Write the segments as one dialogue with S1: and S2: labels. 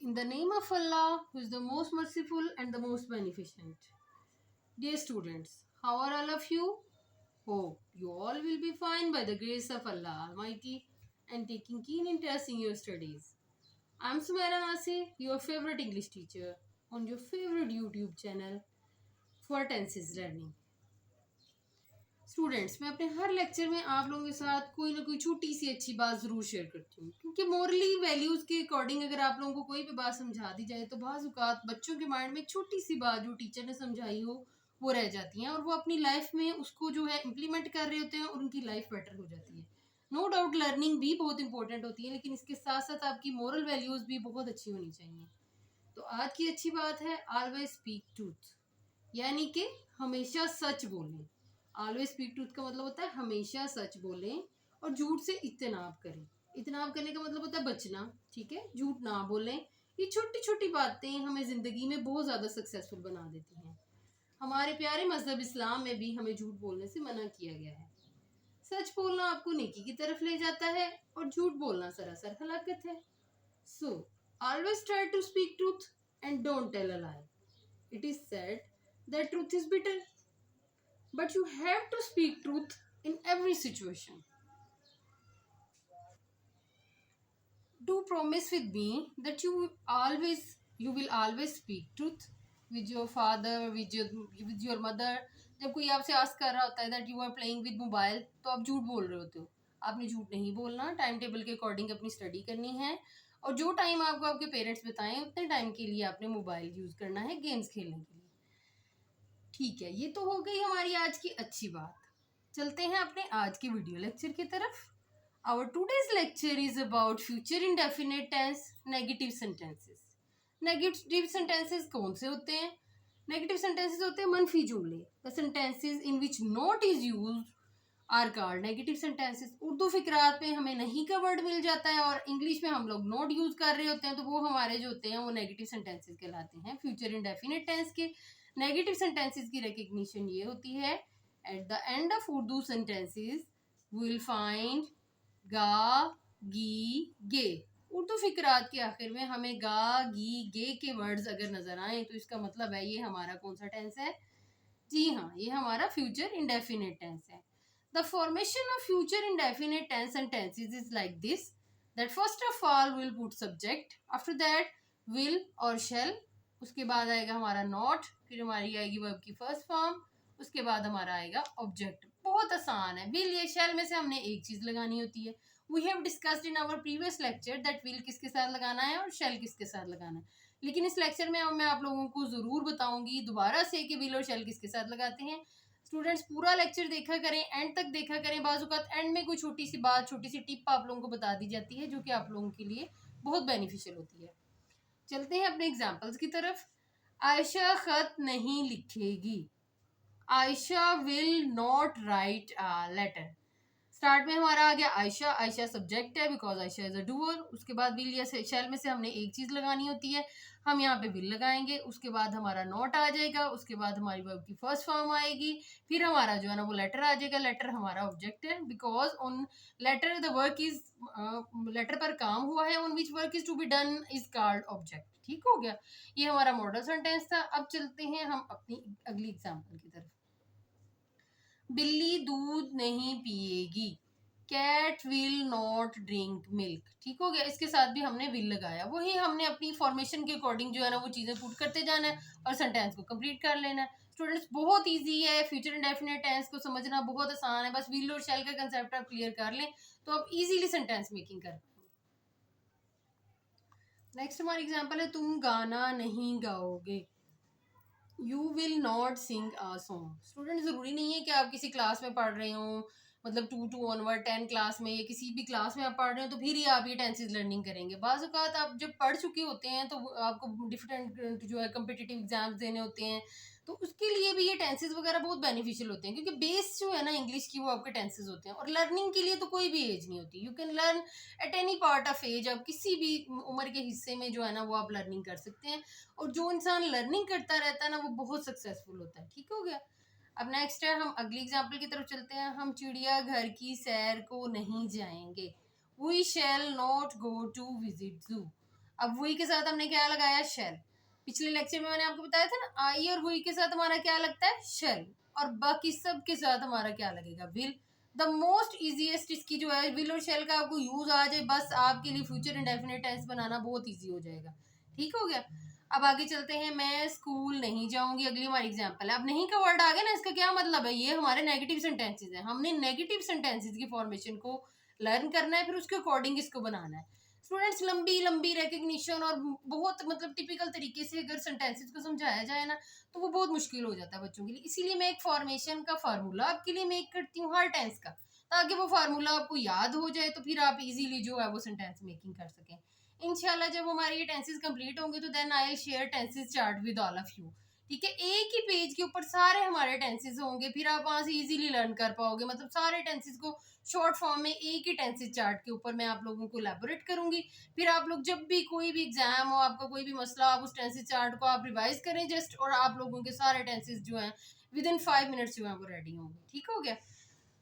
S1: In the name of Allah, who is the most merciful and the most beneficent. Dear students, how are all of you? Hope you all will be fine by the grace of Allah Almighty and taking keen interest in your studies. I'm Sumaira Nasir, your favorite English teacher on your favorite YouTube channel for Tenses Learning. Students, मैं अपने हर lecture में आप लोगों के साथ कोई ना कोई छोटी सी अच्छी बात ज़रूर शेयर करती हूँ, क्योंकि मोरली वैल्यूज़ के अकॉर्डिंग अगर आप लोगों को कोई भी बात समझा दी जाए तो बाज़ औक़ात बच्चों के माइंड में एक छोटी सी बात जो टीचर ने समझाई हो वो रह जाती हैं और वो अपनी लाइफ में उसको जो है इम्प्लीमेंट कर रहे होते हैं और उनकी लाइफ बेटर हो जाती है। नो डाउट लर्निंग भी बहुत इंपॉर्टेंट होती है, लेकिन इसके साथ साथ आपकी मोरल वैल्यूज़ भी बहुत अच्छी होनी चाहिए। तो आज की अच्छी बात है ऑलवेज स्पीक ट्रूथ, यानी कि हमेशा सच बोलें। ऑलवेज स्पीक ट्रूथ का मतलब होता है हमेशा सच बोलें और झूठ से इज्तनाब करें। इज्तनाब करने का मतलब होता है बचना, ठीक है, झूठ ना बोलें। ये छोटी छोटी बातें हमें ज़िंदगी में बहुत ज़्यादा सक्सेसफुल बना देती हैं। हमारे प्यारे मजहब इस्लाम में भी हमें झूठ बोलने से मना किया गया है। सच बोलना आपको नेकी की तरफ ले जाता है और झूठ बोलना सरासर हलाकत है। So always try to speak truth and don't tell a lie. It is said that truth is bitter, but you have to speak truth in every situation. Do promise with me that you will always speak truth with your father, with your mother. जब कोई आपसे ask कर रहा होता है that you are playing with mobile, तो आप झूठ बोल रहे होते हो। आपने झूठ नहीं बोलना, टाइम टेबल के अकॉर्डिंग अपनी स्टडी करनी है और जो टाइम आपको आपके पेरेंट्स बताएं उतने टाइम के लिए आपने मोबाइल यूज़ करना है गेम्स खेलने के लिए। ठीक है, ये तो हो गई हमारी आज की अच्छी बात। चलते हैं अपने आज के वीडियो लेक्चर की तरफ। Our today's lecture is about future indefinite tense negative sentences. Negative sentences कौन से होते हैं? नेगेटिव सेंटेंसेस होते हैं मनफी जुमले। The sentences in which not is used are called negative sentences. Urdu फिकरात में हमें नहीं का वर्ड मिल जाता है और इंग्लिश में हम लोग नॉट यूज कर रहे होते हैं, तो वो हमारे जो होते हैं वो नेगेटिव सेंटेंसेस कहलाते हैं। फ्यूचर इंडेफिनिट टेंस के नेगेटिव सेंटेंसेस की रिकग्निशन ये होती है, at the end of Urdu sentences will find गा, गी, गे। उर्दू फिकरात के आखिर में हमें गा, गी, गे के वर्ड्स अगर नजर आए तो इसका मतलब है ये हमारा कौन सा टेंस है? जी हाँ, ये हमारा फ्यूचर इंडेफिनिट टेंस है। The formation of future indefinite tense sentences is like this, that first of all we'll put subject, after that will और shall, उसके बाद आएगा हमारा not, फिर हमारी आएगी verb की फर्स्ट फॉर्म, उसके बाद हमारा आएगा ऑब्जेक्ट। बहुत आसान है। will या shall में से हमने एक चीज़ लगानी होती है। We have discussed in our previous lecture that will किसके साथ लगाना है और shall किसके साथ लगाना है, लेकिन इस लेक्चर में मैं आप लोगों को ज़रूर बताऊंगी दोबारा से कि will और shall किसके साथ लगाते हैं। स्टूडेंट्स पूरा लेक्चर देखा करें, एंड तक देखा करें। बाज़-औक़ात एंड में कोई छोटी सी बात, छोटी सी टिप आप लोगों को बता दी जाती है जो कि आप लोगों के लिए बहुत बेनिफिशियल होती है। चलते हैं अपने एग्जांपल्स की तरफ। आयशा खत नहीं लिखेगी। Ayesha will not write a letter. Start में हमारा आ गया आयशा। आयशा सब्जेक्ट है because Ayesha is a doer. उसके बाद विल या शैल में से हमने एक चीज़ लगानी होती है, हम यहाँ पे विल लगाएंगे। उसके बाद हमारा नॉट आ जाएगा, उसके बाद हमारी वर्ब की फर्स्ट फॉर्म आएगी, फिर हमारा जो है ना वो लेटर आ जाएगा। लेटर हमारा ऑब्जेक्ट है because on letter the work is, letter पर काम हुआ है, on which work is to be done is called object. ठीक हो गया, ये हमारा मॉडल सेंटेंस था। अब चलते हैं हम अपनी अगली एग्जाम्पल की तरफ। बिल्ली दूध नहीं पिएगी। Cat will not drink milk. ठीक हो गया, इसके साथ भी हमने विल लगाया। वही हमने अपनी फॉर्मेशन के अकॉर्डिंग जो है ना वो चीज़ें पुट करते जाना है और सेंटेंस को कंप्लीट कर लेना है। स्टूडेंट्स बहुत इजी है, फ्यूचर इंडेफिनिट टेंस को समझना बहुत आसान है। बस विल और शैल का कंसेप्ट आप क्लियर कर लें तो आप इजीली सेंटेंस मेकिंग कर पाएंगे। नेक्स्ट हमारी एग्जाम्पल है, तुम गाना नहीं गाओगे। You will not sing a song. Student ज़रूरी नहीं है कि आप किसी क्लास में पढ़ रहे हो, मतलब 2 ऑनवर्ड 10 क्लास में या किसी भी क्लास में आप पढ़ रहे हो तो फिर ही आप ये टेंसेज लर्निंग करेंगे। बाज़ औक़ात आप जब पढ़ चुके होते हैं तो आपको डिफरेंट जो है कम्पिटिटिव एग्जाम्स देने होते हैं, तो उसके लिए भी ये टेंसेज वगैरह बहुत बेनिफिशियल होते हैं, क्योंकि बेस जो है ना इंग्लिश की वो आपके टेंसेज होते हैं। और लर्निंग के लिए तो कोई भी एज नहीं होती, you can learn at any part of age. आप किसी भी उम्र के हिस्से में जो है ना वो आप लर्निंग कर सकते हैं, और जो इंसान लर्निंग करता रहता है ना वो बहुत सक्सेसफुल होता है। ठीक हो गया। अब नेक्स्ट है, हम अगली एग्जाम्पल की तरफ चलते हैं। हम चिड़ियाघर की सैर को नहीं जाएंगे। We shall not go to visit zoo. अब वही के साथ हमने क्या लगाया, शेल। पिछले लेक्चर में मैंने आपको बताया था ना, आई और वही के साथ हमारा क्या लगता है, शेल, और बाकी सब के साथ हमारा क्या लगेगा, विल। द मोस्ट इजीएस्ट इसकी जो है विल और शेल का आपको यूज आ जाए, बस आपके लिए फ्यूचर इंडेफिनिट टेंस बनाना बहुत इजी हो जाएगा। ठीक हो गया। अब आगे चलते हैं, मैं स्कूल नहीं जाऊंगी, अगली हमारी एग्जांपल है। अब नहीं का वर्ड आ गया ना, इसका क्या मतलब है, ये हमारे नेगेटिव सेंटेंसेस हैं। हमने नेगेटिव सेंटेंसेस की फॉर्मेशन को लर्न करना है, फिर उसके अकॉर्डिंग इसको बनाना है। स्टूडेंट्स, लंबी लंबी रिकग्निशन और बहुत मतलब टिपिकल तरीके से अगर सेंटेंसेस को समझाया जाए ना, तो वो बहुत मुश्किल हो जाता है बच्चों के लिए। इसीलिए मैं एक फॉर्मेशन का फार्मूला आपके लिए मेक करती हूँ हर टेंस का, ताकि वो फार्मूला आपको याद हो जाए, तो फिर आप इजीली जो है वो सेंटेंस मेकिंग कर सकें। इंशाल्लाह जब हमारे ये टेंसेस कंप्लीट होंगे, तो then I will share tenses chart with all of you. ठीक है, एक ही पेज के ऊपर सारे हमारे टेंसेस होंगे, फिर आप वहां से इजीली लर्न कर पाओगे। मतलब सारे टेंसेस को शॉर्ट फॉर्म में एक ही टेंसेस चार्ट के ऊपर मैं आप लोगों को एलैबोरेट करूंगी। फिर आप लोग जब भी कोई भी एग्जाम हो, आपका कोई भी मसला, आप उस टेंसेस चार्ट को आप रिवाइज करें जस्ट, और आप लोगों के सारे टेंसेस जो हैं विद इन 5 मिनट्स जो है वो रेडी होंगे। ठीक हो गया।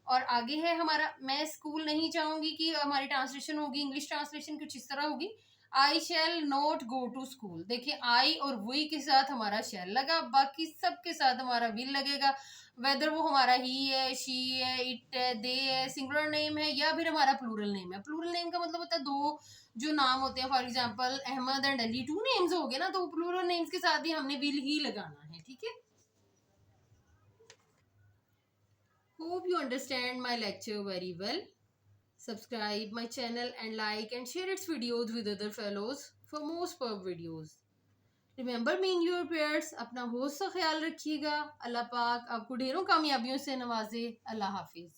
S1: और आगे है हमारा, मैं स्कूल नहीं जाऊंगी की हमारी ट्रांसलेशन होगी, इंग्लिश ट्रांसलेशन कुछ इस तरह होगी, I shall not go to school. देखिए, आई और वी के साथ हमारा शैल लगा, बाकी सब के साथ हमारा विल लगेगा। वेदर वो हमारा ही है, शी है, इट है, दे है, सिंगुलर नेम है, या फिर हमारा प्लूरल नेम है। प्लूरल नेम का मतलब होता है दो जो नाम होते हैं, for example Ahmad and Ali, 2 names हो गए ना, तो प्लूरल नेम्स के साथ भी हमने विल ही लगाना है। ठीक है। Hope you understand my lecture very well. Subscribe my channel and like and share its videos with other fellows for more superb videos. Remember me in your prayers. अपना बहुत सा ख्याल रखिएगा। अल्लाह पाक आपको ढेरों कामयाबियों से नवाजे। अल्लाह हाफिज।